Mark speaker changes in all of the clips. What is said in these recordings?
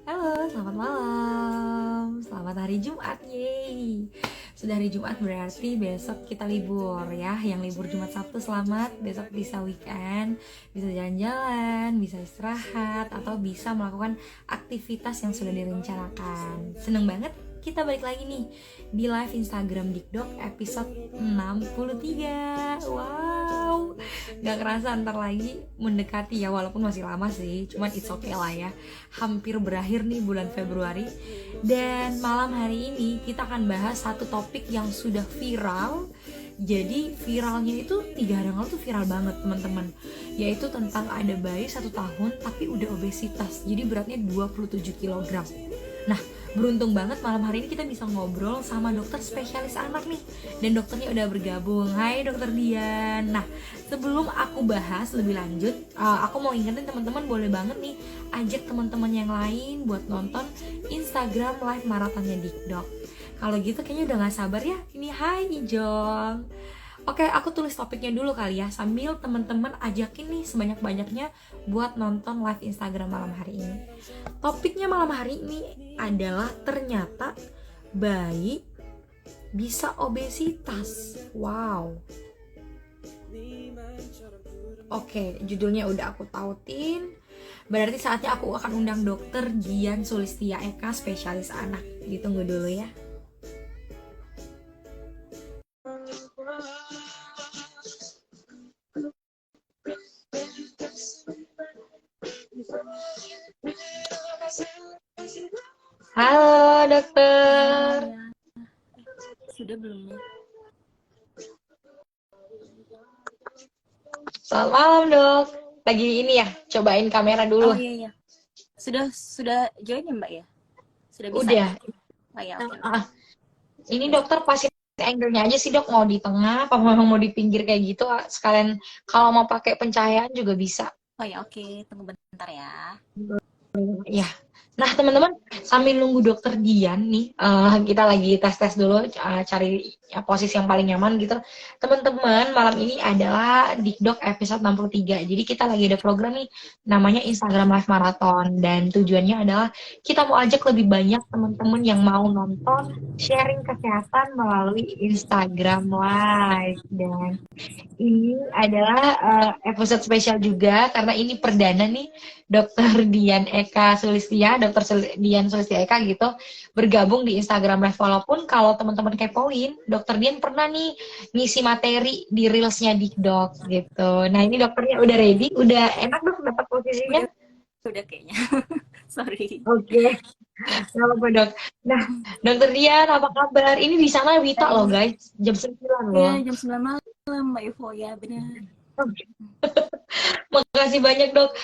Speaker 1: Halo, selamat malam. Selamat hari Jumat, yeay. Sudah hari Jumat berarti besok kita libur ya. Yang libur Jumat Sabtu selamat. Besok bisa weekend, bisa jalan-jalan, bisa istirahat, atau bisa melakukan aktivitas yang sudah direncanakan. Seneng banget kita balik lagi nih di live Instagram Dikdok episode 63. Wow, gak kerasa ntar lagi mendekati ya, walaupun masih lama sih, cuman it's okay lah ya. Hampir berakhir nih bulan Februari. Dan malam hari ini kita akan bahas satu topik yang sudah viral. Jadi viralnya itu 3 hari yang lalu tuh viral banget teman-teman. Yaitu tentang ada bayi 1 tahun tapi udah obesitas. Jadi beratnya 27 kg. Nah, beruntung banget malam hari ini kita bisa ngobrol sama dokter spesialis anak nih. Dan dokternya udah bergabung. Hai dokter Dian. Nah, sebelum aku bahas lebih lanjut, aku mau ingetin teman-teman boleh banget nih ajak teman-teman yang lain buat nonton Instagram live maratonnya Dikdok. Kalau gitu kayaknya udah gak sabar ya. Ini hai Ijong. Oke, aku tulis topiknya dulu kali ya, sambil teman-teman ajakin nih sebanyak-banyaknya buat nonton live Instagram malam hari ini. Topiknya malam hari ini adalah ternyata bayi bisa obesitas. Wow. Oke, judulnya udah aku tautin. Berarti saatnya aku akan undang dokter Dian Sulistia Eka, spesialis anak. Ditunggu dulu ya. Halo dokter.
Speaker 2: Sudah belum ya?
Speaker 1: Selamat malam dok. Lagi ini ya, cobain kamera dulu.
Speaker 2: Oh iya. Sudah join ya Mbak ya? Sudah bisa
Speaker 1: Udah.
Speaker 2: ya? Oh ya, oke.
Speaker 1: Ini dokter pasti angle-nya aja sih dok, mau di tengah apa memang mau di pinggir kayak gitu. Sekalian kalau mau pakai pencahayaan juga bisa.
Speaker 2: Oh ya, oke. Tunggu bentar ya.
Speaker 1: Ya. Nah teman-teman, sambil nunggu dokter Dian nih, kita lagi tes dulu, cari ya, posisi yang paling nyaman gitu. Teman-teman, malam ini adalah Dikdok episode 63. Jadi kita lagi ada program nih namanya Instagram Live Marathon, dan tujuannya adalah kita mau ajak lebih banyak teman-teman yang mau nonton sharing kesehatan melalui Instagram Live. Dan ini adalah episode spesial juga karena ini perdana nih Dokter Dian Eka Sulistia, Dian Sulistia Eka gitu bergabung di Instagram Live. Walaupun kalau teman-teman kepoin, Dokter Dian pernah nih ngisi materi di reelsnya Dikdok gitu. Nah ini dokternya udah ready, udah enak dok dapat posisinya.
Speaker 2: Sudah kayaknya. Sorry.
Speaker 1: Oke, nggak apa-apa dok. Nah, Dokter Dian apa kabar? Ini di sana Wita loh guys, jam 9
Speaker 2: Iya,
Speaker 1: loh.
Speaker 2: jam 9 malam Mbak Ivo ya, benar.
Speaker 1: Makasih banyak dok.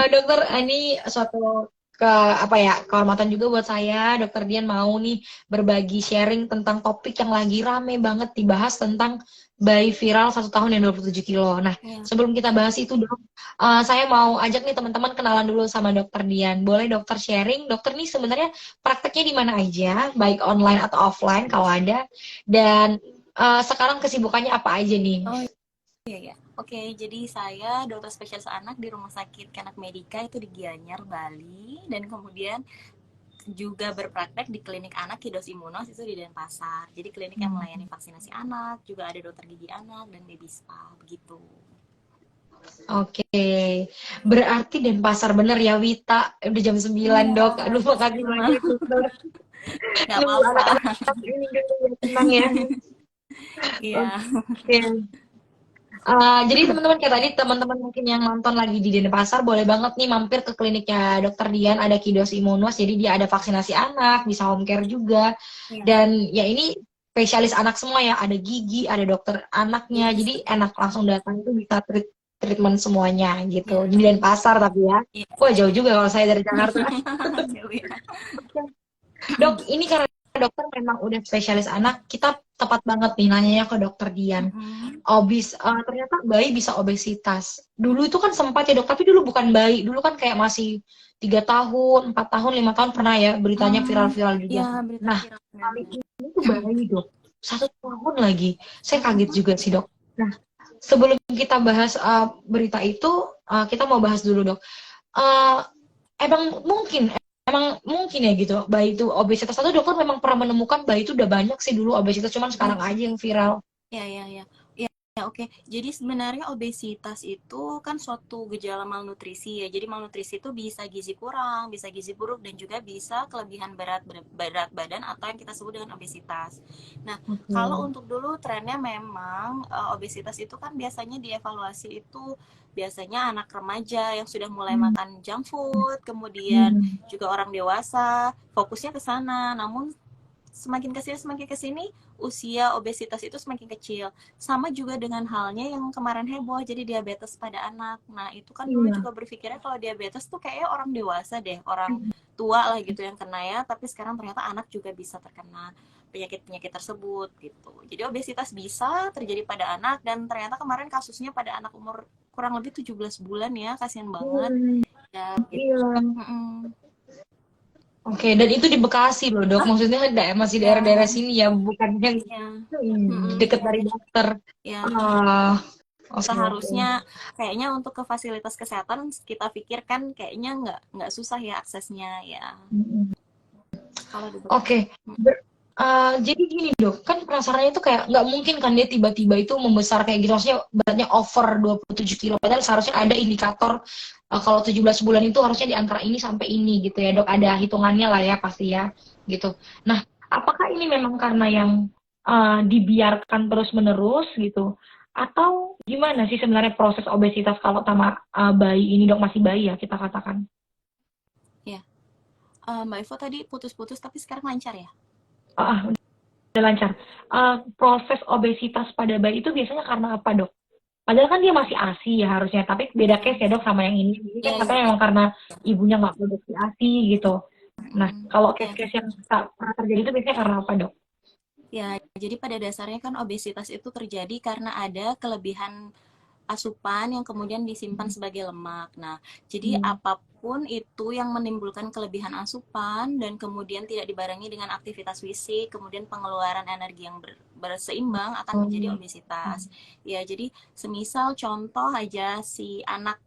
Speaker 1: Dokter, ini suatu kehormatan juga buat saya. Dokter Dian mau nih berbagi sharing tentang topik yang lagi rame banget dibahas tentang bayi viral 1 tahun yang 27 kilo. Nah, sebelum kita bahas itu dok, saya mau ajak nih teman-teman kenalan dulu sama Dokter Dian. Boleh dokter sharing? Dokter nih sebenarnya prakteknya di mana aja, baik online atau offline kalau ada. Dan sekarang kesibukannya apa aja nih?
Speaker 2: Oh iya. Oke, jadi saya dokter spesialis anak di Rumah Sakit Kenak Medika itu di Gianyar, Bali, dan kemudian juga berpraktek di klinik anak Kidos Imunos itu di Denpasar. Jadi klinik yang melayani vaksinasi anak, juga ada dokter gigi anak dan baby spa begitu.
Speaker 1: Oke, berarti Denpasar bener ya Wita, udah jam 9 dok. Aduh makasih banyak dokter.
Speaker 2: Gak apa-apa.
Speaker 1: Ini dulu ya, tenang ya.
Speaker 2: Iya.
Speaker 1: Oke. Jadi teman-teman kayak tadi teman-teman mungkin yang nonton lagi di Denpasar boleh banget nih mampir ke kliniknya Dokter Dian, ada Kidos Imunos. Jadi dia ada vaksinasi anak, bisa home care juga. Dan ya ini spesialis anak semua ya, ada gigi, ada dokter anaknya. Jadi enak langsung datang itu bisa treatment semuanya gitu. Di Denpasar tapi ya. Wah jauh juga kalau saya dari Jakarta.
Speaker 2: Jauh ya.
Speaker 1: Dok, ini karena dokter memang udah spesialis anak, kita tepat banget nih nanyanya ke dokter Dian. Ternyata bayi bisa obesitas. Dulu itu kan sempat ya dok, tapi dulu bukan bayi, dulu kan kayak masih 3 tahun, 4 tahun, 5 tahun pernah ya beritanya viral-viral juga.
Speaker 2: Ya,
Speaker 1: nah, kali ini tuh bayi dok, 1 tahun lagi. Saya kaget juga sih dok. Nah, sebelum kita bahas berita itu, kita mau bahas dulu dok. Emang emang mungkin ya gitu bayi itu obesitas, atau dokter memang pernah menemukan bayi itu udah banyak sih dulu obesitas, cuman sekarang aja yang viral.
Speaker 2: Ya, ya, ya. Ya, oke. Jadi sebenarnya obesitas itu kan suatu gejala malnutrisi ya. Jadi malnutrisi itu bisa gizi kurang, bisa gizi buruk, dan juga bisa kelebihan berat badan atau yang kita sebut dengan obesitas. Nah, kalau
Speaker 1: Oke.
Speaker 2: untuk dulu trennya memang obesitas itu kan biasanya dievaluasi itu biasanya anak remaja yang sudah mulai
Speaker 1: Hmm.
Speaker 2: makan junk food, kemudian
Speaker 1: Hmm.
Speaker 2: juga orang dewasa, fokusnya ke sana. Namun semakin kesini usia obesitas itu semakin kecil. Sama juga dengan halnya yang kemarin heboh, jadi diabetes pada anak. Nah itu kan dulu
Speaker 1: Iya.
Speaker 2: juga berpikirnya kalau diabetes tuh kayaknya orang dewasa deh, orang tua lah gitu yang kena ya. Tapi sekarang ternyata anak juga bisa terkena penyakit-penyakit tersebut gitu. Jadi obesitas bisa terjadi pada anak, dan ternyata kemarin kasusnya pada anak umur kurang lebih 17 bulan ya, kasihan banget
Speaker 1: Hmm.
Speaker 2: ya gitu.
Speaker 1: Iya.
Speaker 2: Mm-mm.
Speaker 1: Oke, dan itu di Bekasi loh, Dok.
Speaker 2: Ah,
Speaker 1: Maksudnya masih
Speaker 2: ya,
Speaker 1: daerah-daerah sini ya, bukan yang
Speaker 2: ya. Mm-mm.
Speaker 1: deket dari dokter.
Speaker 2: Ya,
Speaker 1: Ah, oke, oke.
Speaker 2: seharusnya kayaknya untuk ke fasilitas kesehatan kita pikirkan kayaknya nggak susah ya aksesnya ya
Speaker 1: Mm-mm.
Speaker 2: kalau di Bekasi.
Speaker 1: Oke. Jadi gini dok, kan penasarannya itu kayak nggak mungkin kan dia tiba-tiba itu membesar kayak gitu, maksudnya beratnya over 27 kilo, padahal seharusnya ada indikator kalau 17 bulan itu harusnya di antara ini sampai ini gitu ya dok, ada hitungannya lah ya pasti ya gitu. Nah, apakah ini memang karena yang dibiarkan terus-menerus gitu, atau gimana sih sebenarnya proses obesitas kalau sama bayi ini dok, masih bayi ya kita katakan?
Speaker 2: Ya. Mbak Ivo tadi putus-putus tapi sekarang lancar ya.
Speaker 1: Ah, udah lancar. Proses obesitas pada bayi itu biasanya karena apa dok? Padahal kan dia masih ASI ya harusnya, tapi beda
Speaker 2: Ya,
Speaker 1: case ya dok sama yang ini. Ini kan
Speaker 2: ya, ya,
Speaker 1: katanya memang karena ibunya nggak produksi ASI gitu. Nah, kalau
Speaker 2: ya.
Speaker 1: case-case yang pernah terjadi itu biasanya karena apa dok?
Speaker 2: Ya, jadi pada dasarnya kan obesitas itu terjadi karena ada kelebihan asupan yang kemudian disimpan sebagai lemak. Nah, jadi
Speaker 1: Hmm.
Speaker 2: apapun itu yang menimbulkan kelebihan asupan dan kemudian tidak dibarengi dengan aktivitas fisik, kemudian pengeluaran energi yang berseimbang akan menjadi
Speaker 1: Hmm.
Speaker 2: obesitas. Ya, jadi semisal contoh aja si anak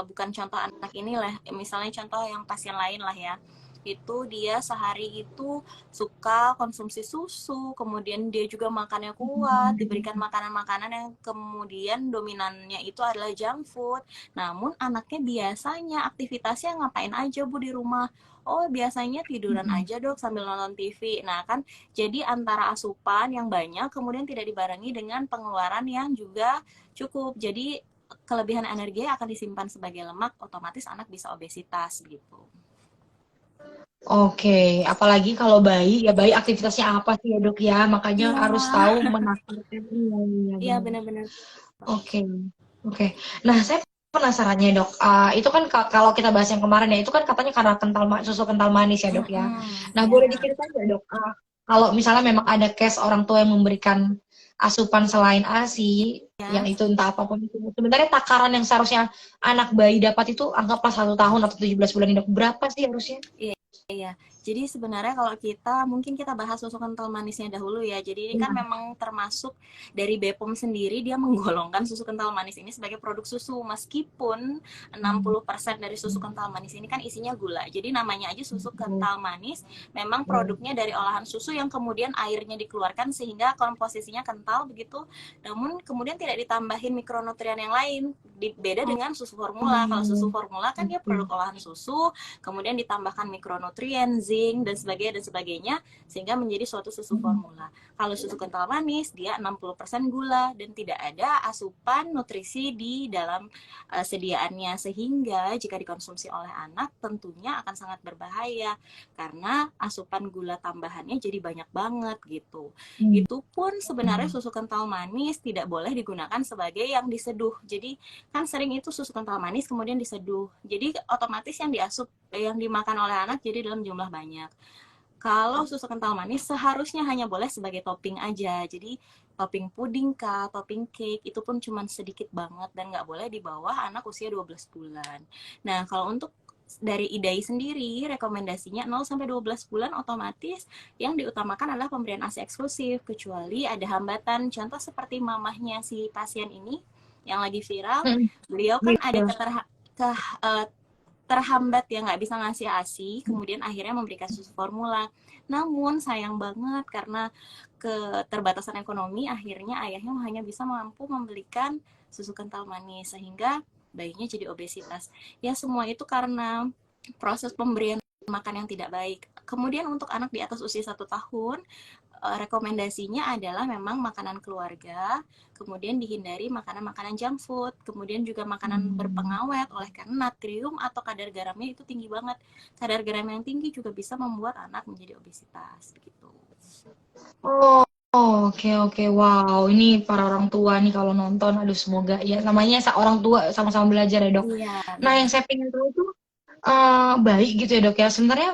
Speaker 2: bukan contoh anak ini lah, misalnya contoh yang pasien lain lah ya, itu dia sehari itu suka konsumsi susu, kemudian dia juga makannya kuat, diberikan makanan-makanan yang kemudian dominannya itu adalah junk food. Namun anaknya biasanya aktivitasnya ngapain aja Bu di rumah? Oh, biasanya tiduran aja dok sambil nonton TV. Nah kan, jadi antara asupan yang banyak kemudian tidak dibarengi dengan pengeluaran yang juga cukup. Jadi kelebihan energi akan disimpan sebagai lemak, otomatis anak bisa obesitas gitu.
Speaker 1: Oke, apalagi kalau bayi, ya bayi aktivitasnya apa sih ya dok ya, makanya
Speaker 2: Iya,
Speaker 1: harus tahu menakar. Iya, iya,
Speaker 2: iya
Speaker 1: benar.
Speaker 2: benar-benar.
Speaker 1: Oke, oke. Nah, saya penasarannya dok, itu kan kalau kita bahas yang kemarin ya, itu kan katanya karena susu kental manis ya dok ya. Nah,
Speaker 2: Ya.
Speaker 1: boleh diceritain nggak dok, kalau misalnya memang ada case orang tua yang memberikan asupan selain ASI, yang
Speaker 2: Ya,
Speaker 1: itu entah apapun itu, sebenarnya takaran yang seharusnya anak bayi dapat itu anggaplah 1 tahun atau 17 bulan ini dok, berapa sih harusnya?
Speaker 2: iya, iya. Jadi sebenarnya kalau kita mungkin kita bahas susu kental manisnya dahulu ya. Jadi ini kan
Speaker 1: Iya.
Speaker 2: memang termasuk dari BPOM sendiri, dia menggolongkan susu kental manis ini sebagai produk susu, meskipun 60% dari susu kental manis ini kan isinya gula. Jadi namanya aja susu kental manis, memang produknya dari olahan susu yang kemudian airnya dikeluarkan sehingga komposisinya kental begitu. Namun kemudian tidak ditambahin mikronutrien yang lain. Beda dengan susu formula. Kalau susu formula kan dia produk olahan susu, kemudian ditambahkan mikronutrien, zinc dan sebagainya sehingga menjadi suatu susu formula. Kalau susu kental manis dia 60% gula dan tidak ada asupan nutrisi di dalam sediaannya, sehingga jika dikonsumsi oleh anak tentunya akan sangat berbahaya karena asupan gula tambahannya jadi banyak banget gitu. Itu pun sebenarnya susu kental manis tidak boleh digunakan sebagai yang diseduh. Jadi kan sering itu susu kental manis kemudian diseduh, jadi otomatis yang dimakan oleh anak jadi dalam jumlah banyak. Kalau susu kental manis seharusnya hanya boleh sebagai topping aja, jadi topping puding kah, topping cake, itu pun cuma sedikit banget dan nggak boleh di bawah anak usia 12 bulan. Nah kalau untuk dari IDAI sendiri, rekomendasinya 0-12 bulan otomatis yang diutamakan adalah pemberian ASI eksklusif, kecuali ada hambatan, contoh seperti mamahnya si pasien ini yang lagi viral, beliau kan ada terhambat ya, nggak bisa ngasih ASI, kemudian akhirnya memberikan susu formula. Namun sayang banget karena keterbatasan ekonomi, akhirnya ayahnya hanya bisa mampu membelikan susu kental manis sehingga bayinya jadi obesitas. Ya semua itu karena proses pemberian makan yang tidak baik. Kemudian untuk anak di atas usia 1 tahun, rekomendasinya adalah memang makanan keluarga, kemudian dihindari makanan-makanan junk food, kemudian juga makanan berpengawet oleh karena natrium atau kadar garamnya itu tinggi banget. Kadar garam yang tinggi juga bisa membuat anak menjadi obesitas begitu.
Speaker 1: Oh, oke oke. Wow, ini para orang tua nih kalau nonton, aduh semoga ya namanya orang tua sama-sama belajar ya, Dok.
Speaker 2: Iya,
Speaker 1: Nah,
Speaker 2: iya.
Speaker 1: yang saya pengen tahu itu bayi gitu ya, Dok ya. Sebenarnya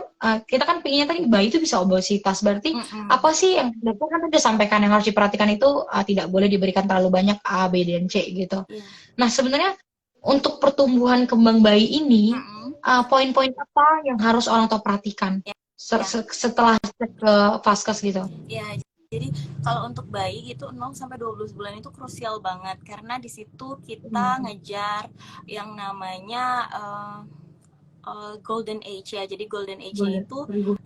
Speaker 1: kita kan pinginnya tadi bayi itu bisa obesitas. Berarti
Speaker 2: Mm-mm.
Speaker 1: apa sih yang dokter kan tadi sampaikan yang harus diperhatikan itu tidak boleh diberikan terlalu banyak A, B, dan C gitu.
Speaker 2: Iya.
Speaker 1: Nah, sebenarnya untuk pertumbuhan kembang bayi ini
Speaker 2: Mm-mm.
Speaker 1: poin-poin apa yang harus orang tua perhatikan
Speaker 2: Ya, ya,
Speaker 1: setelah cek ke vaskes gitu?
Speaker 2: ya. Jadi kalau untuk bayi itu 0 sampai 12 bulan itu krusial banget karena di situ kita ngejar yang namanya golden age ya. Jadi golden age-nya
Speaker 1: Boleh.
Speaker 2: itu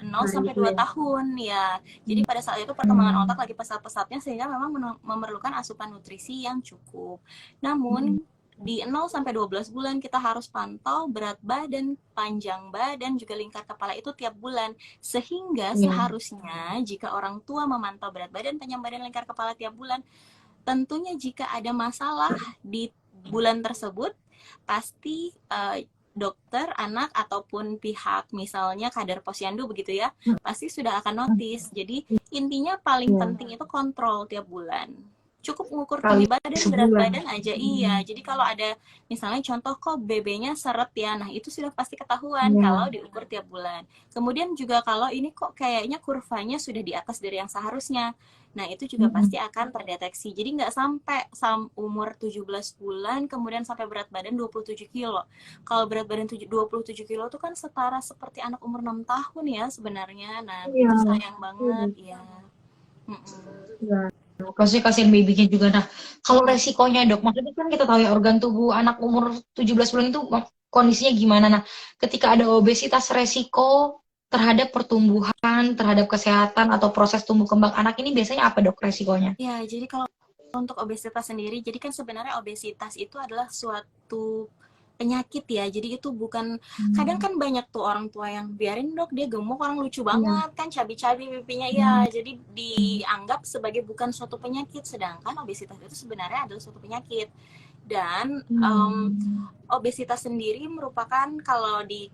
Speaker 2: 0
Speaker 1: Nah,
Speaker 2: sampai
Speaker 1: gitu
Speaker 2: 2
Speaker 1: ya.
Speaker 2: tahun ya. Jadi pada saat itu perkembangan
Speaker 1: Hmm.
Speaker 2: otak lagi pesat-pesatnya sehingga memang memerlukan asupan nutrisi yang cukup.
Speaker 1: Hmm.
Speaker 2: Namun di 0 sampai 12 bulan kita harus pantau berat badan, panjang badan, juga lingkar kepala itu tiap bulan. Sehingga
Speaker 1: Iya.
Speaker 2: seharusnya jika orang tua memantau berat badan, panjang badan, lingkar kepala tiap bulan, tentunya jika ada masalah di bulan tersebut, pasti dokter anak ataupun pihak misalnya kadar posyandu begitu ya, pasti sudah akan notice. Jadi intinya paling
Speaker 1: Iya.
Speaker 2: penting itu kontrol tiap bulan. Cukup mengukur
Speaker 1: Kali
Speaker 2: tinggi badan, berat
Speaker 1: sebulan.
Speaker 2: badan aja, iya. Jadi kalau ada misalnya contoh kok BB-nya seret ya, nah itu sudah pasti ketahuan
Speaker 1: Iya.
Speaker 2: kalau diukur tiap bulan. Kemudian juga kalau ini kok kayaknya kurvanya sudah di atas dari yang seharusnya, nah itu juga
Speaker 1: Mm-mm.
Speaker 2: pasti akan terdeteksi. Jadi nggak sampai umur 17 bulan kemudian sampai berat badan 27 kilo. Kalau berat badan 27 kilo itu kan setara seperti anak umur 6 tahun ya sebenarnya. Nah
Speaker 1: Iya.
Speaker 2: itu sayang banget
Speaker 1: Iya.
Speaker 2: ya. Mm-mm.
Speaker 1: Iya. Kasihan kasihan babynya juga. Nah, kalau
Speaker 2: Mm-mm.
Speaker 1: resikonya dok, maksudnya kan kita tahu ya organ tubuh anak umur 17 bulan itu kondisinya gimana. Nah, ketika ada obesitas resiko terhadap pertumbuhan, terhadap kesehatan atau proses tumbuh kembang anak ini biasanya apa dok resikonya?
Speaker 2: Ya, jadi kalau untuk obesitas sendiri, jadi kan sebenarnya obesitas itu adalah suatu penyakit ya. Jadi itu bukan, kadang
Speaker 1: Hmm.
Speaker 2: kan banyak tuh orang tua yang biarin dok dia gemuk, orang lucu
Speaker 1: Iya.
Speaker 2: banget kan, cabi-cabi pipinya ya.
Speaker 1: Hmm.
Speaker 2: Jadi dianggap sebagai bukan suatu penyakit, sedangkan obesitas itu sebenarnya adalah suatu penyakit. Dan
Speaker 1: Hmm.
Speaker 2: obesitas sendiri merupakan kalau di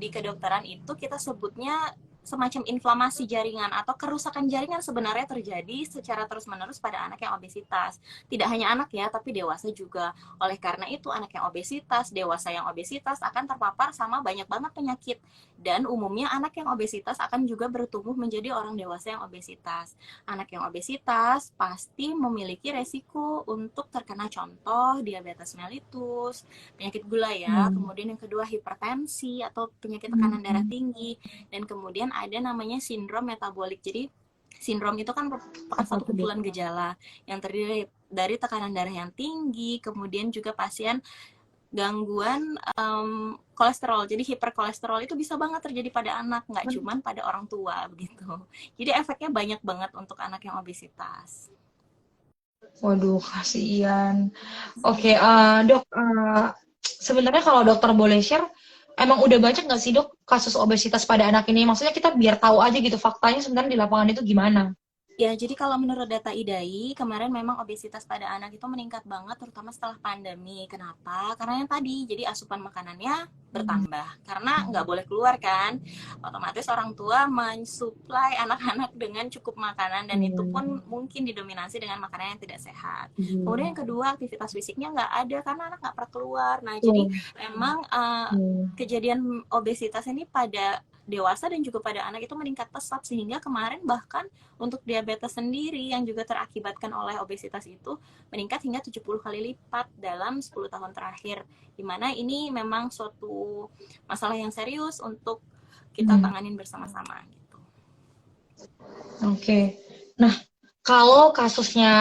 Speaker 2: kedokteran itu kita sebutnya semacam inflamasi jaringan atau kerusakan jaringan sebenarnya terjadi secara terus-menerus pada anak yang obesitas. Tidak hanya anak ya, tapi dewasa juga. Oleh karena itu, anak yang obesitas, dewasa yang obesitas akan terpapar sama banyak banget penyakit. Dan umumnya anak yang obesitas akan juga bertumbuh menjadi orang dewasa yang obesitas. Anak yang obesitas pasti memiliki resiko untuk terkena contoh diabetes mellitus, penyakit gula ya,
Speaker 1: Hmm.
Speaker 2: kemudian yang kedua hipertensi atau penyakit tekanan darah
Speaker 1: Hmm.
Speaker 2: tinggi, dan kemudian ada namanya sindrom metabolik. Jadi sindrom itu kan merupakan
Speaker 1: Apa
Speaker 2: satu
Speaker 1: tuh dok?
Speaker 2: kumpulan gejala yang terdiri dari tekanan darah yang tinggi, kemudian juga pasien gangguan kolesterol. Jadi hiperkolesterol itu bisa banget terjadi pada anak, nggak cuman pada orang tua begitu. Jadi efeknya banyak banget untuk anak yang obesitas.
Speaker 1: Waduh, kasihan. Oke, dok, sebenarnya kalau dokter boleh share, emang udah banyak nggak sih dok kasus obesitas pada anak ini? Maksudnya kita biar tahu aja gitu faktanya sebenarnya di lapangan itu gimana?
Speaker 2: Ya, jadi kalau menurut data IDAI, kemarin memang obesitas pada anak itu meningkat banget, terutama setelah pandemi. Kenapa? Karena yang tadi, jadi asupan makanannya bertambah. Karena nggak boleh keluar kan, otomatis orang tua mensuplai anak-anak dengan cukup makanan, dan itu
Speaker 1: Hmm.
Speaker 2: pun mungkin didominasi dengan makanan yang tidak sehat.
Speaker 1: Iya.
Speaker 2: Kemudian yang kedua, aktivitas fisiknya nggak ada, karena anak nggak pernah keluar. Nah, jadi
Speaker 1: Tuh.
Speaker 2: memang
Speaker 1: Hmm.
Speaker 2: kejadian obesitas ini pada dewasa dan juga pada anak itu meningkat pesat, sehingga kemarin bahkan untuk diabetes sendiri yang juga terakibatkan oleh obesitas itu meningkat hingga 70 kali lipat dalam 10 tahun terakhir. Dimana ini memang suatu masalah yang serius untuk kita
Speaker 1: Hmm.
Speaker 2: tanganin bersama-sama gitu.
Speaker 1: Oke. Nah, Kalau kasusnya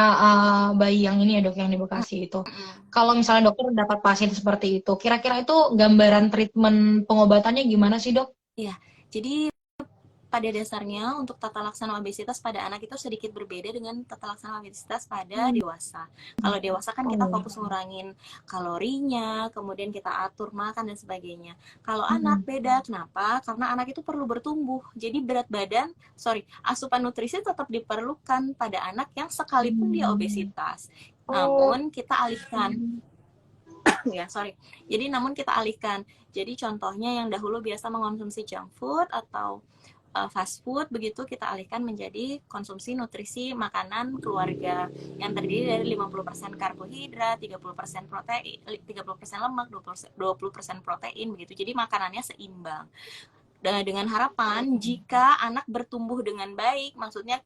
Speaker 1: bayi yang ini ya dok, yang di Bekasi itu,
Speaker 2: Mm-mm.
Speaker 1: kalau misalnya dokter dapat pasien seperti itu, kira-kira itu gambaran treatment pengobatannya gimana sih dok?
Speaker 2: Ya, jadi pada dasarnya untuk tata laksana obesitas pada anak itu sedikit berbeda dengan tata laksana obesitas pada
Speaker 1: Hmm.
Speaker 2: dewasa. Kalau dewasa kan kita
Speaker 1: Oh.
Speaker 2: fokus ngurangin kalorinya, kemudian kita atur makan dan sebagainya. Kalau anak
Speaker 1: Mm-mm.
Speaker 2: beda, kenapa? Karena anak itu perlu bertumbuh. Jadi asupan nutrisi tetap diperlukan pada anak yang sekalipun dia
Speaker 1: Hmm.
Speaker 2: obesitas.
Speaker 1: Oh.
Speaker 2: Namun kita alihkan ya sorry jadi namun kita alihkan, jadi contohnya yang dahulu biasa mengonsumsi junk food atau fast food begitu kita alihkan menjadi konsumsi nutrisi makanan keluarga yang terdiri dari 50% karbohidrat, 30% protein, 30% lemak, 20% protein begitu. Jadi makanannya seimbang. Dengan harapan jika anak bertumbuh dengan baik, maksudnya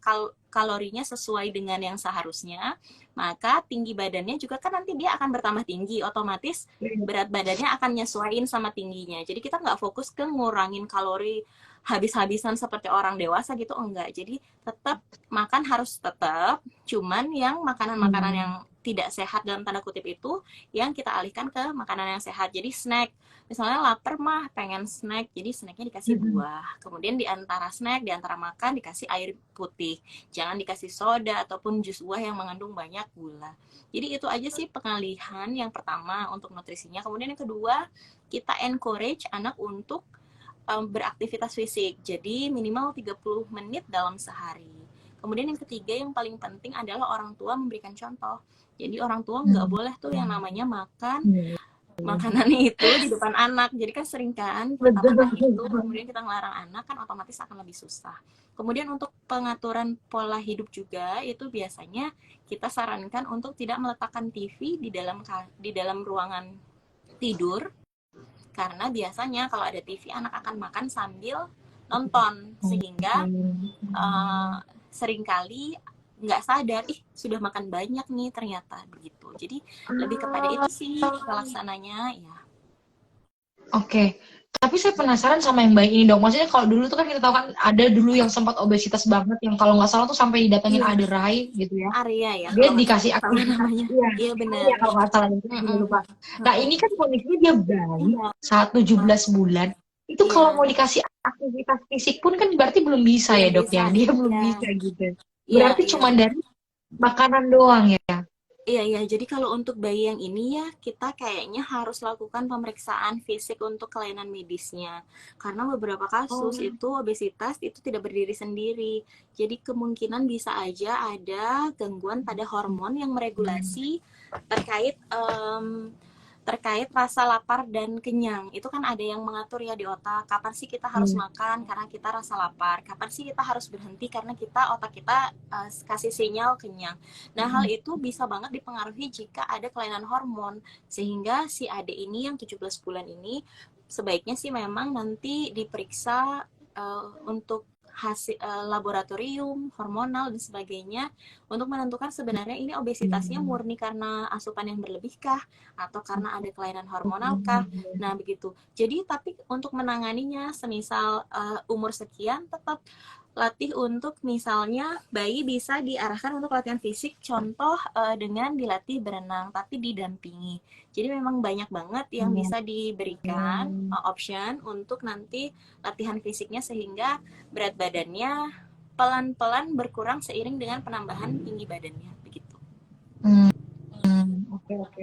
Speaker 2: kalorinya sesuai dengan yang seharusnya, maka tinggi badannya juga kan nanti dia akan bertambah tinggi, otomatis berat badannya akan nyesuaiin sama tingginya. Jadi kita nggak fokus ke ngurangin kalori habis-habisan seperti orang dewasa gitu, enggak. Jadi tetap makan harus tetap, cuman yang makanan-makanan yang tidak sehat dalam tanda kutip itu yang kita alihkan ke makanan yang sehat. Jadi snack, misalnya lapar mah pengen snack, jadi snacknya dikasih
Speaker 1: Mm-mm.
Speaker 2: buah, kemudian di antara snack, di antara makan dikasih air putih, jangan dikasih soda ataupun jus buah yang mengandung banyak gula. Jadi itu aja sih pengalihan yang pertama untuk nutrisinya. Kemudian yang kedua, kita encourage anak untuk beraktivitas fisik, jadi minimal 30 menit dalam sehari. Kemudian yang ketiga yang paling penting adalah orang tua memberikan contoh. Jadi orang tua nggak boleh tuh yang namanya makan
Speaker 1: Mm.
Speaker 2: makanan itu di depan anak. Jadi kan sering kan kita
Speaker 1: Betul.
Speaker 2: makan itu, kemudian kita ngelarang anak, kan otomatis akan lebih susah. Kemudian untuk pengaturan pola hidup juga itu biasanya kita sarankan untuk tidak meletakkan TV di dalam ruangan tidur, karena biasanya kalau ada TV anak akan makan sambil nonton, sehingga uh, seringkali nggak sadar, ih sudah makan banyak nih ternyata begitu. Jadi lebih kepada itu sih pelaksananya ya.
Speaker 1: Oke, tapi saya penasaran sama yang bayi ini dong. Maksudnya kalau dulu tuh kan kita tahu kan ada dulu yang sempat obesitas banget, yang kalau nggak salah tuh sampai didatengin
Speaker 2: Iya,
Speaker 1: Aderai gitu ya.
Speaker 2: Arya ya
Speaker 1: Dia
Speaker 2: kalau nggak
Speaker 1: dikasih
Speaker 2: salah
Speaker 1: aktivitas,
Speaker 2: namanya.
Speaker 1: iya,
Speaker 2: Iya
Speaker 1: iya
Speaker 2: benar.
Speaker 1: kalau nggak salah itu saya juga
Speaker 2: Mm-mm.
Speaker 1: lupa. Nah
Speaker 2: Mm-mm.
Speaker 1: ini kan kondisinya dia bayi
Speaker 2: Iya,
Speaker 1: saat 17 bulan. Itu kalau
Speaker 2: iya
Speaker 1: mau dikasih aktivitas fisik pun kan berarti belum bisa ya
Speaker 2: belum
Speaker 1: dok
Speaker 2: bisa.
Speaker 1: ya. Dia belum
Speaker 2: Iya,
Speaker 1: bisa gitu.
Speaker 2: iya,
Speaker 1: Berarti
Speaker 2: iya
Speaker 1: cuma
Speaker 2: benar.
Speaker 1: dari makanan doang ya.
Speaker 2: Iya, iya. Jadi kalau untuk bayi yang ini ya, kita kayaknya harus lakukan pemeriksaan fisik untuk kelainan medisnya. Karena beberapa kasus
Speaker 1: Oh.
Speaker 2: itu obesitas itu tidak berdiri sendiri. Jadi kemungkinan bisa aja ada gangguan pada hormon yang meregulasi terkait terkait rasa lapar dan kenyang. Itu kan ada yang mengatur ya di otak, kapan sih kita harus
Speaker 1: Hmm.
Speaker 2: makan karena kita rasa lapar, kapan sih kita harus berhenti karena otak kita kasih sinyal kenyang. Nah, hal itu bisa banget dipengaruhi jika ada kelainan hormon, sehingga si adik ini yang 17 bulan ini sebaiknya sih memang nanti diperiksa untuk hasil laboratorium hormonal dan sebagainya untuk menentukan sebenarnya ini obesitasnya murni karena asupan yang berlebihkah atau karena ada kelainan hormonalkah. Nah, begitu. Jadi tapi untuk menanganinya semisal umur sekian tetap latih untuk misalnya bayi bisa diarahkan untuk latihan fisik, contoh dengan dilatih berenang tapi didampingi. Jadi memang banyak banget yang bisa diberikan option untuk nanti latihan fisiknya sehingga berat badannya pelan-pelan berkurang seiring dengan penambahan tinggi badannya begitu.
Speaker 1: Hmm. Oke, oke.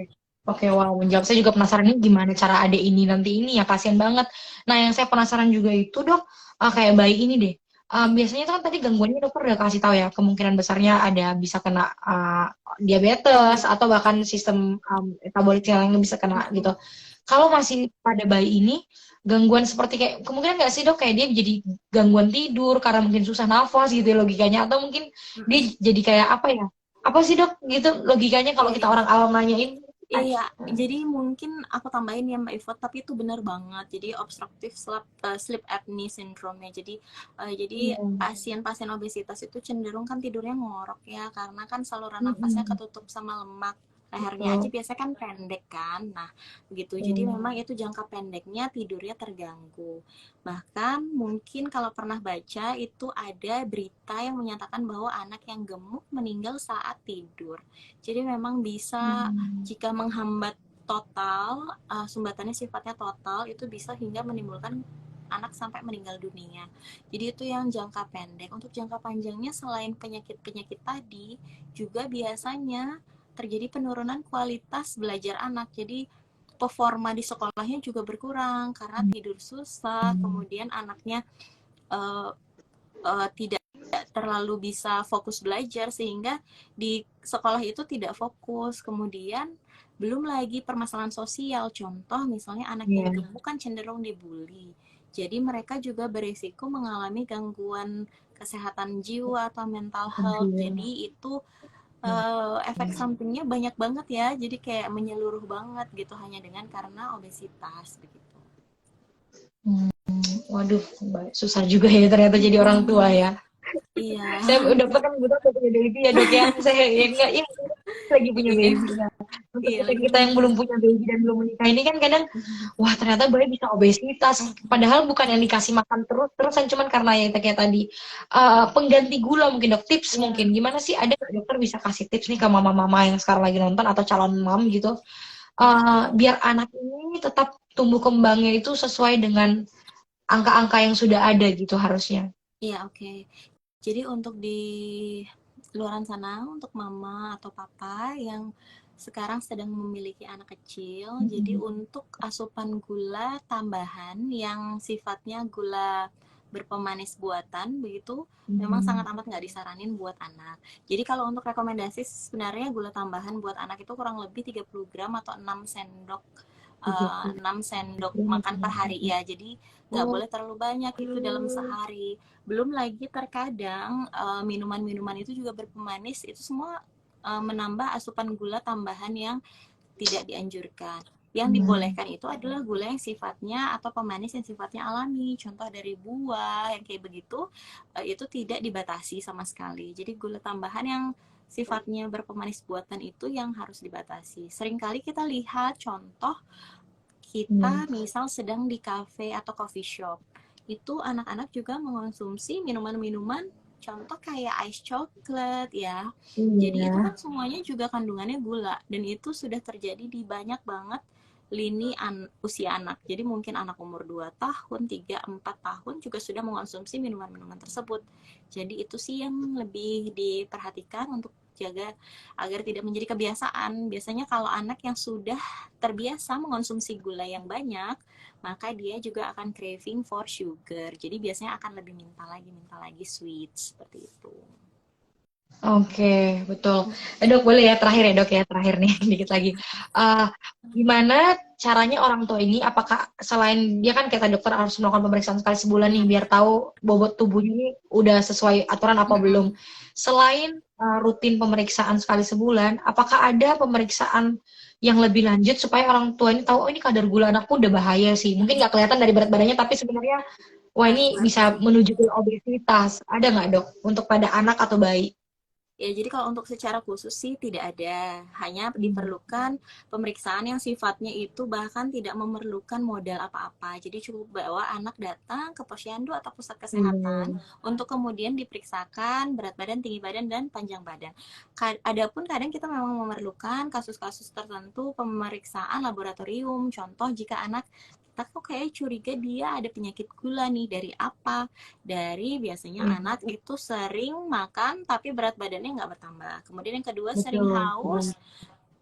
Speaker 1: Oke, wow, menjawab. Saya juga penasaran ini gimana cara adek ini nanti ini ya, kasihan banget. Nah, yang saya penasaran juga itu dok, kayak bayi ini deh. Biasanya itu kan tadi gangguannya dokter udah kasih tahu ya, kemungkinan besarnya ada bisa kena diabetes atau bahkan sistem metabolik yang bisa kena gitu. Kalau masih pada bayi ini, gangguan seperti kayak kemungkinan nggak sih dok kayak dia jadi gangguan tidur karena mungkin susah nafas gitu ya logikanya, atau mungkin dia jadi kayak apa ya? Apa sih dok gitu logikanya kalau
Speaker 2: Iya,
Speaker 1: kita
Speaker 2: iya.
Speaker 1: orang awam nanyain?
Speaker 2: Iya, jadi mungkin aku tambahin ya Mbak Ivot, tapi itu benar banget. Jadi obstructive sleep apnea syndrome ya. Jadi pasien-pasien obesitas itu cenderung kan tidurnya ngorok ya, karena kan saluran nafasnya ketutup sama lemak lehernya aja
Speaker 1: betul.
Speaker 2: biasanya kan pendek kan. Nah, begitu. Jadi
Speaker 1: Hmm.
Speaker 2: memang itu jangka pendeknya tidurnya terganggu. Bahkan mungkin kalau pernah baca itu ada berita yang menyatakan bahwa anak yang gemuk meninggal saat tidur. Jadi memang bisa
Speaker 1: Hmm.
Speaker 2: jika menghambat total, sumbatannya sifatnya total, itu bisa hingga menimbulkan anak sampai meninggal dunia. Jadi itu yang jangka pendek. Untuk jangka panjangnya selain penyakit-penyakit tadi, juga biasanya terjadi penurunan kualitas belajar anak. Jadi performa di sekolahnya juga berkurang karena tidur susah, kemudian anaknya eh, tidak terlalu bisa fokus belajar sehingga di sekolah itu tidak fokus. Kemudian belum lagi permasalahan sosial, contoh misalnya anak yang
Speaker 1: Iya.
Speaker 2: gemuk kan cenderung dibully, jadi mereka juga berisiko mengalami gangguan kesehatan jiwa atau mental health.
Speaker 1: Iya.
Speaker 2: Jadi itu efek sampingnya banyak banget ya, jadi kayak menyeluruh banget gitu hanya dengan karena obesitas begitu.
Speaker 1: Hmm. Waduh, susah juga ya ternyata jadi orang tua ya.
Speaker 2: Iya.
Speaker 1: Saya udah kan udah punya baby ya dok ya. Saya ya enggak ini lagi punya
Speaker 2: Iya.
Speaker 1: baby. Nah, untuk
Speaker 2: Iya
Speaker 1: kita
Speaker 2: lagi
Speaker 1: kita
Speaker 2: punya.
Speaker 1: yang belum punya baby dan belum menikah ini kan kadang wah ternyata bayi bisa obesitas. Padahal bukan yang dikasih makan terusan cuman karena ya kayak tadi pengganti gula mungkin dok tips
Speaker 2: Iya.
Speaker 1: mungkin gimana sih ada nggak dokter bisa kasih tips nih ke mama-mama yang sekarang lagi nonton atau calon mam gitu biar anak ini tetap tumbuh kembangnya itu sesuai dengan angka-angka yang sudah ada gitu harusnya.
Speaker 2: Iya, oke. Jadi untuk di luaran sana, untuk mama atau papa yang sekarang sedang memiliki anak kecil, jadi
Speaker 1: Mm-mm.
Speaker 2: untuk asupan gula tambahan yang sifatnya gula berpemanis buatan, begitu memang sangat
Speaker 1: Mm-mm.
Speaker 2: amat nggak disaranin buat anak. Jadi kalau untuk rekomendasi sebenarnya gula tambahan buat anak itu kurang lebih 30 gram atau 6 sendok 6 sendok makan per hari ya. Jadi nggak
Speaker 1: Oh,
Speaker 2: boleh terlalu banyak itu dalam sehari. Belum lagi terkadang minuman-minuman itu juga berpemanis, itu semua menambah asupan gula tambahan yang tidak dianjurkan. Yang
Speaker 1: mm.
Speaker 2: dibolehkan itu adalah gula yang sifatnya atau pemanis yang sifatnya alami, contoh dari buah yang kayak begitu, itu tidak dibatasi sama sekali. Jadi gula tambahan yang sifatnya berpemanis buatan itu yang harus dibatasi. Seringkali kita lihat contoh
Speaker 1: Mm.
Speaker 2: kita misal sedang di cafe atau coffee shop, itu anak-anak juga mengonsumsi minuman-minuman contoh kayak ice chocolate ya. Jadi itu
Speaker 1: Iya.
Speaker 2: kan semuanya juga kandungannya gula dan itu sudah terjadi di banyak banget lini usia anak. Jadi mungkin anak umur 2 tahun, 3 4 tahun juga sudah mengonsumsi minuman-minuman tersebut. Jadi itu sih yang lebih diperhatikan untuk jaga agar tidak menjadi kebiasaan. Biasanya kalau anak yang sudah terbiasa mengonsumsi gula yang banyak, maka dia juga akan craving for sugar. Jadi biasanya akan lebih minta lagi sweet seperti itu.
Speaker 1: Oke, betul. Dok, boleh ya terakhir ya dok ya terakhir nih dikit lagi. Eh, Gimana caranya orang tua ini? Apakah selain dia kan kata dokter harus melakukan pemeriksaan sekali sebulan nih
Speaker 2: Iya.
Speaker 1: biar tahu bobot tubuhnya ini udah sesuai aturan apa belum? Selain rutin pemeriksaan sekali sebulan, apakah ada pemeriksaan yang lebih lanjut supaya orang tua ini tahu oh ini kadar gula anakku udah bahaya sih. Mungkin nggak kelihatan dari berat badannya tapi sebenarnya wah ini bisa menuju ke obesitas. Ada nggak dok untuk pada anak atau bayi?
Speaker 2: Ya, jadi kalau untuk secara khusus sih tidak ada. Hanya
Speaker 1: Hmm.
Speaker 2: diperlukan pemeriksaan yang sifatnya itu bahkan tidak memerlukan modal apa-apa. Jadi cukup bawa anak datang ke posyandu atau pusat kesehatan
Speaker 1: Hmm.
Speaker 2: untuk kemudian diperiksakan berat badan, tinggi badan, dan panjang badan. Adapun kadang kita memang memerlukan kasus-kasus tertentu pemeriksaan laboratorium. Contoh jika anak kita kok kayak curiga dia ada penyakit gula nih, dari apa? Dari biasanya
Speaker 1: Hmm.
Speaker 2: anak itu sering makan tapi berat badannya nggak bertambah. Kemudian yang kedua sering
Speaker 1: Betul.
Speaker 2: haus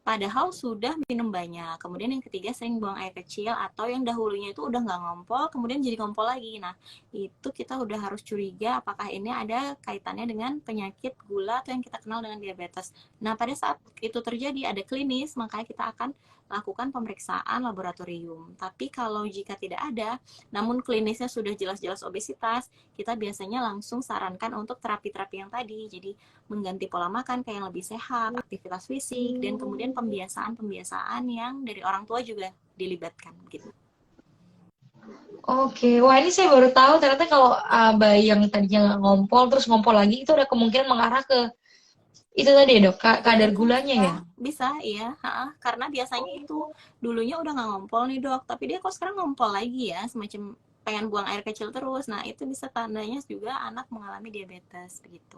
Speaker 2: padahal sudah minum banyak. Kemudian yang ketiga sering buang air kecil atau yang dahulunya itu udah nggak ngompol, kemudian jadi ngompol lagi. Nah, itu kita udah harus curiga apakah ini ada kaitannya dengan penyakit gula atau yang kita kenal dengan diabetes. Nah, pada saat itu terjadi ada klinis, makanya kita akan lakukan pemeriksaan laboratorium. Tapi kalau jika tidak ada, namun klinisnya sudah jelas-jelas obesitas, kita biasanya langsung sarankan untuk terapi-terapi yang tadi. Jadi mengganti pola makan kayak yang lebih sehat, aktivitas fisik, dan kemudian pembiasaan-pembiasaan yang dari orang tua juga dilibatkan gitu.
Speaker 1: Oke, wah ini saya baru tahu ternyata kalau bayi yang tadinya nggak ngompol terus ngompol lagi itu ada kemungkinan mengarah ke itu tadi ya dok, kadar
Speaker 2: Itu
Speaker 1: gulanya
Speaker 2: bisa,
Speaker 1: ya?
Speaker 2: bisa iya, karena biasanya itu dulunya udah nggak ngompol nih dok, tapi dia kok sekarang ngompol lagi ya, semacam pengen buang air kecil terus. Nah itu bisa tandanya juga anak mengalami diabetes begitu.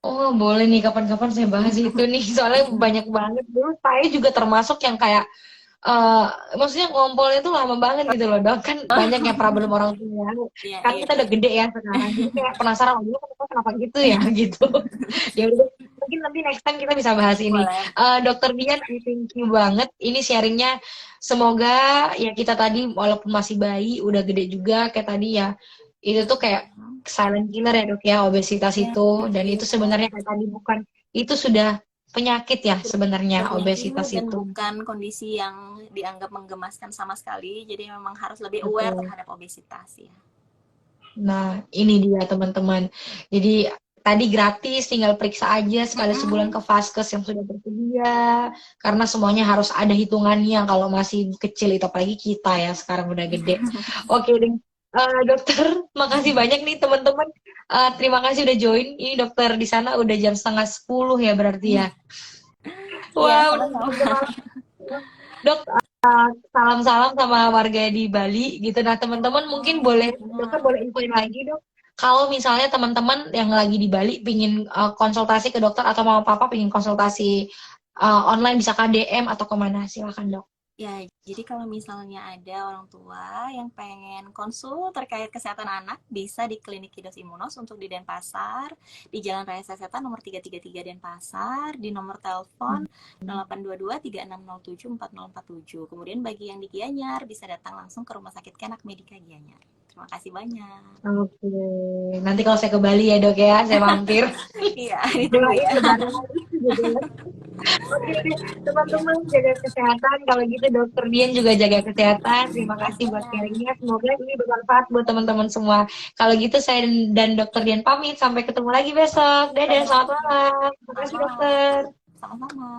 Speaker 1: Oh boleh nih, kapan-kapan saya bahas itu nih, soalnya banyak banget. Dulu saya juga termasuk yang kayak eh maksudnya ngompolnya tuh lama banget gitu loh dok, kan banyak yang problem orang tua,
Speaker 2: Iya
Speaker 1: kan
Speaker 2: iya
Speaker 1: kita udah
Speaker 2: iya.
Speaker 1: gede ya sekarang, jadi kayak penasaran, oh, dulu kenapa gitu ya gitu. Ya udah, mungkin nanti next time kita bisa bahas ini.
Speaker 2: Boleh.
Speaker 1: Dokter Dian, I thank you banget ini sharingnya, semoga ya kita tadi walaupun masih bayi udah gede juga kayak tadi ya, itu tuh kayak silent killer ya dok ya, obesitas
Speaker 2: Iya
Speaker 1: itu, dan
Speaker 2: iya.
Speaker 1: itu sebenarnya kayak tadi bukan, itu sudah penyakit ya sebenarnya
Speaker 2: Udah penyakit
Speaker 1: obesitas
Speaker 2: dan
Speaker 1: itu.
Speaker 2: bukan kondisi yang dianggap menggemaskan sama sekali, jadi memang harus lebih aware
Speaker 1: Betul.
Speaker 2: terhadap obesitas ya.
Speaker 1: Nah, ini dia teman-teman. Jadi tadi gratis, tinggal periksa aja sekali sebulan ke
Speaker 2: Mm-mm.
Speaker 1: Vaskes yang sudah tersedia. Karena semuanya harus ada hitungannya kalau masih kecil itu, apalagi kita ya sekarang udah gede. Oke deh. Dokter, makasih banyak nih teman-teman. Terima kasih udah join. Ini dokter di sana udah jam setengah 10 ya berarti ya.
Speaker 2: Iya,
Speaker 1: Wah,
Speaker 2: sama-sama.
Speaker 1: udah malam. Dok, salam-salam sama warga di Bali gitu. Nah, teman-teman mungkin boleh, dokter boleh infoin lagi dok. Kalau misalnya teman-teman yang lagi di Bali pingin konsultasi ke dokter, atau mau apa-apa pingin konsultasi online, bisa ke DM atau kemana? Silakan dok.
Speaker 2: Ya, jadi kalau misalnya ada orang tua yang pengen konsul terkait kesehatan anak, bisa di Klinik Kidos Imunos untuk di Denpasar, di Jalan Raya Sasetan nomor 333 Denpasar, di nomor telepon 0822 3607 4047. Kemudian bagi yang di Gianyar, bisa datang langsung ke Rumah Sakit Kenak Medika Gianyar. Terima kasih banyak.
Speaker 1: Oke, nanti kalau saya ke Bali ya dok ya, saya mampir.
Speaker 2: Iya, ditunggu
Speaker 1: Doain
Speaker 2: ya.
Speaker 1: lebaran lagi gitu ya. Oke deh, teman-teman jaga kesehatan. Kalau gitu dokter Dian juga jaga kesehatan. Terima kasih buat
Speaker 2: Iya.
Speaker 1: sharingnya. Semoga ini bermanfaat buat teman-teman semua. Kalau gitu saya dan dokter Dian pamit. Sampai ketemu lagi besok. Dadah,
Speaker 2: Baik.
Speaker 1: selamat malam. Terima
Speaker 2: Selamat
Speaker 1: kasih
Speaker 2: malam.
Speaker 1: dokter.
Speaker 2: Sama-sama.